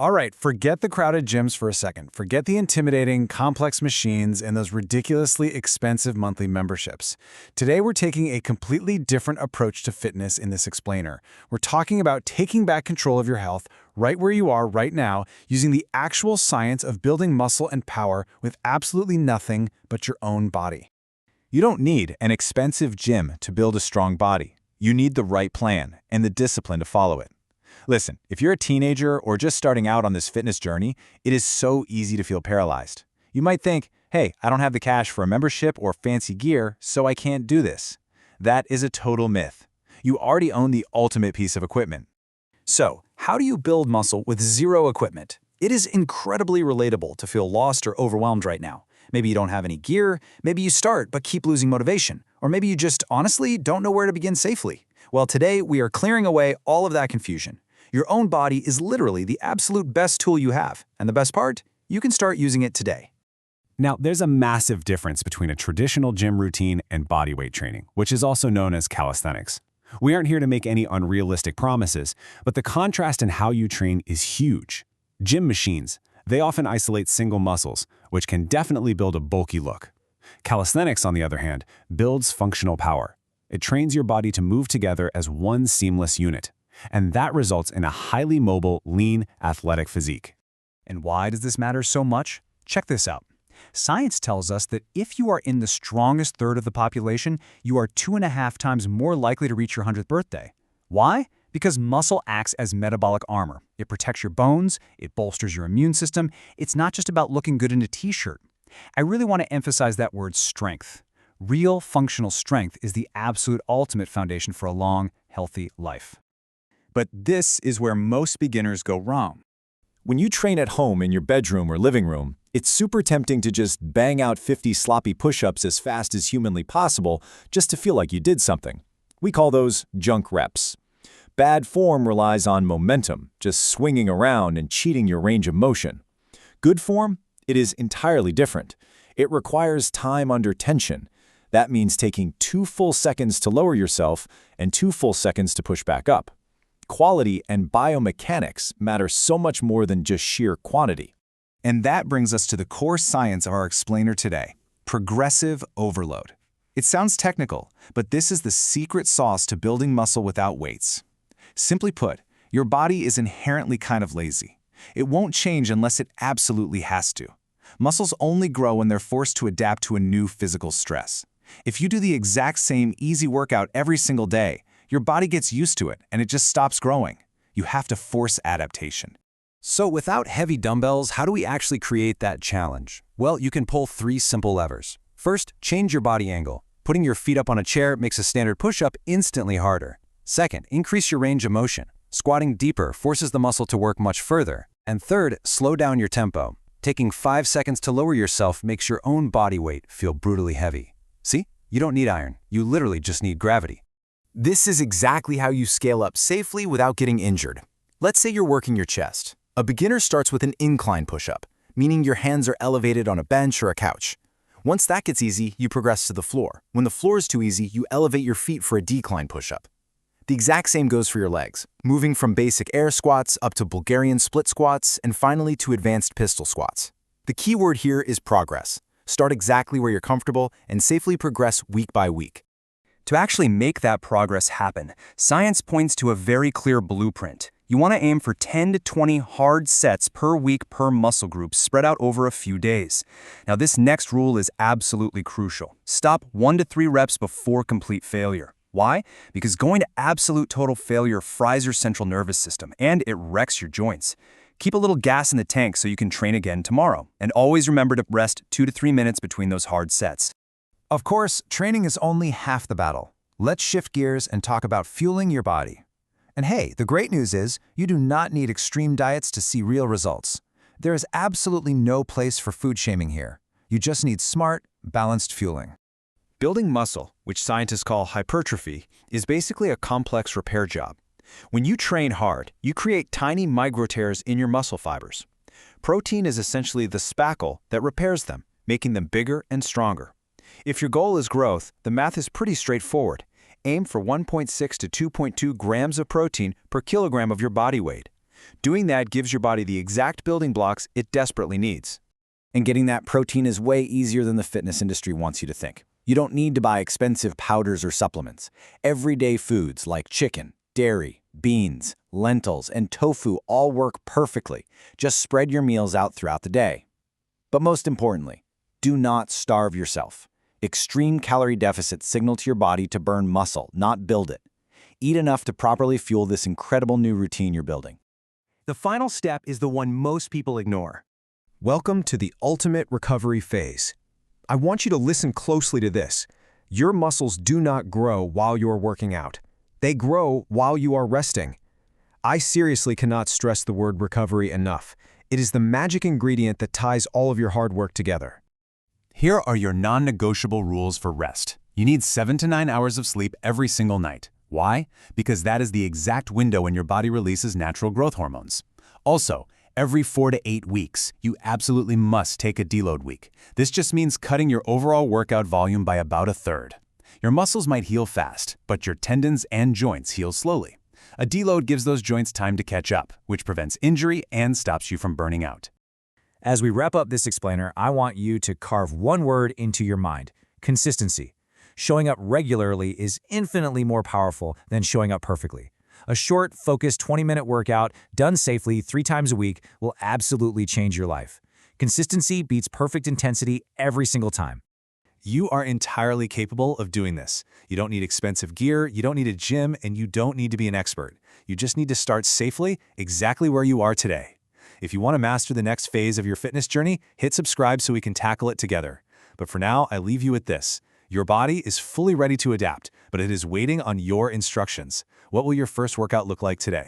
All right, forget the crowded gyms for a second. Forget the intimidating, complex machines and those ridiculously expensive monthly memberships. Today, we're taking a completely different approach to fitness in this explainer. We're talking about taking back control of your health right where you are right now, using the actual science of building muscle and power with absolutely nothing but your own body. You don't need an expensive gym to build a strong body. You need the right plan and the discipline to follow it. Listen, if you're a teenager or just starting out on this fitness journey, it is so easy to feel paralyzed. You might think, hey, I don't have the cash for a membership or fancy gear, so I can't do this. That is a total myth. You already own the ultimate piece of equipment. So, how do you build muscle with zero equipment? It is incredibly relatable to feel lost or overwhelmed right now. Maybe you don't have any gear, maybe you start but keep losing motivation, or maybe you just honestly don't know where to begin safely. Well, today we are clearing away all of that confusion. Your own body is literally the absolute best tool you have, and the best part? You can start using it today. Now, there's a massive difference between a traditional gym routine and bodyweight training, which is also known as calisthenics. We aren't here to make any unrealistic promises, but the contrast in how you train is huge. Gym machines, they often isolate single muscles, which can definitely build a bulky look. Calisthenics, on the other hand, builds functional power. It trains your body to move together as one seamless unit, and that results in a highly mobile, lean, athletic physique. And why does this matter so much? Check this out. Science tells us that if you are in the strongest third of the population, you are 2.5 times more likely to reach your 100th birthday. Why? Because muscle acts as metabolic armor. It protects your bones, it bolsters your immune system. It's not just about looking good in a t-shirt. I really want to emphasize that word strength. Real functional strength is the absolute ultimate foundation for a long, healthy life. But this is where most beginners go wrong. When you train at home in your bedroom or living room, it's super tempting to just bang out 50 sloppy push-ups as fast as humanly possible just to feel like you did something. We call those junk reps. Bad form relies on momentum, just swinging around and cheating your range of motion. Good form? It is entirely different. It requires time under tension. That means taking 2 full seconds to lower yourself and 2 full seconds to push back up. Quality and biomechanics matter so much more than just sheer quantity. And that brings us to the core science of our explainer today, progressive overload. It sounds technical, but this is the secret sauce to building muscle without weights. Simply put, your body is inherently kind of lazy. It won't change unless it absolutely has to. Muscles only grow when they're forced to adapt to a new physical stress. If you do the exact same easy workout every single day, your body gets used to it and it just stops growing. You have to force adaptation. So without heavy dumbbells, how do we actually create that challenge? Well, you can pull 3 simple levers. First, change your body angle. Putting your feet up on a chair makes a standard push-up instantly harder. Second, increase your range of motion. Squatting deeper forces the muscle to work much further. And third, slow down your tempo. Taking 5 seconds to lower yourself makes your own body weight feel brutally heavy. See? You don't need iron. You literally just need gravity. This is exactly how you scale up safely without getting injured. Let's say you're working your chest. A beginner starts with an incline push-up, meaning your hands are elevated on a bench or a couch. Once that gets easy, you progress to the floor. When the floor is too easy, you elevate your feet for a decline push-up. The exact same goes for your legs, moving from basic air squats up to Bulgarian split squats and finally to advanced pistol squats. The key word here is progress. Start exactly where you're comfortable and safely progress week by week. To actually make that progress happen, science points to a very clear blueprint. You want to aim for 10 to 20 hard sets per week per muscle group spread out over a few days. Now, this next rule is absolutely crucial. Stop 1 to 3 reps before complete failure. Why? Because going to absolute total failure fries your central nervous system and it wrecks your joints. Keep a little gas in the tank so you can train again tomorrow. And always remember to rest 2 to 3 minutes between those hard sets. Of course, training is only half the battle. Let's shift gears and talk about fueling your body. And hey, the great news is you do not need extreme diets to see real results. There is absolutely no place for food shaming here. You just need smart, balanced fueling. Building muscle, which scientists call hypertrophy, is basically a complex repair job. When you train hard, you create tiny micro-tears in your muscle fibers. Protein is essentially the spackle that repairs them, making them bigger and stronger. If your goal is growth, the math is pretty straightforward. Aim for 1.6 to 2.2 grams of protein per kilogram of your body weight. Doing that gives your body the exact building blocks it desperately needs. And getting that protein is way easier than the fitness industry wants you to think. You don't need to buy expensive powders or supplements. Everyday foods like chicken, dairy, beans, lentils, and tofu all work perfectly. Just spread your meals out throughout the day. But most importantly, do not starve yourself. Extreme calorie deficits signal to your body to burn muscle, not build it. Eat enough to properly fuel this incredible new routine you're building. The final step is the one most people ignore. Welcome to the ultimate recovery phase. I want you to listen closely to this. Your muscles do not grow while you're working out. They grow while you are resting. I seriously cannot stress the word recovery enough. It is the magic ingredient that ties all of your hard work together. Here are your non-negotiable rules for rest. You need 7 to 9 hours of sleep every single night. Why? Because that is the exact window when your body releases natural growth hormones. Also, every 4 to 8 weeks, you absolutely must take a deload week. This just means cutting your overall workout volume by about a third. Your muscles might heal fast, but your tendons and joints heal slowly. A deload gives those joints time to catch up, which prevents injury and stops you from burning out. As we wrap up this explainer, I want you to carve one word into your mind: consistency. Showing up regularly is infinitely more powerful than showing up perfectly. A short, focused 20-minute workout done safely 3 times a week will absolutely change your life. Consistency beats perfect intensity every single time. You are entirely capable of doing this. You don't need expensive gear, you don't need a gym, and you don't need to be an expert. You just need to start safely, exactly where you are today. If you want to master the next phase of your fitness journey, hit subscribe so we can tackle it together. But for now, I leave you with this. Your body is fully ready to adapt, but it is waiting on your instructions. What will your first workout look like today?